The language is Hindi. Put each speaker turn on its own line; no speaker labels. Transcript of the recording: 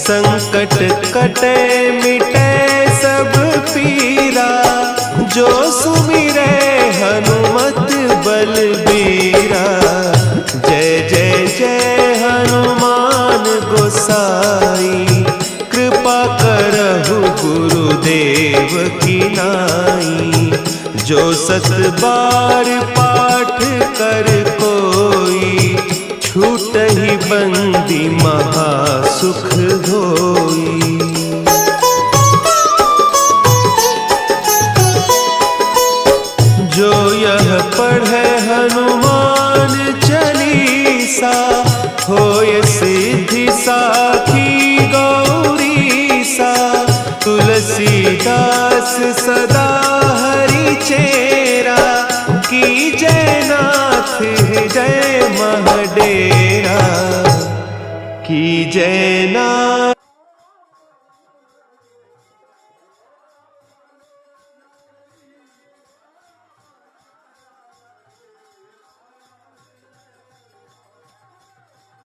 संकट कटे मिटे सब पीरा, जो सुमिरे हनुमत बलबीरा। जय जय जय हनुमान गोसाई, कृपा करहु गुरुदेव की नाई। जो 7 बार पाठ कर कोई, छूटहि बंदी महासुख होई। जो यह पढ़े हनुमान चालीसा, होय सिद्धि साखी गौरीसा। तुलसीदास सदा हरि चेरा, की जय नाथ हृदय महडेरा। की जय नाथ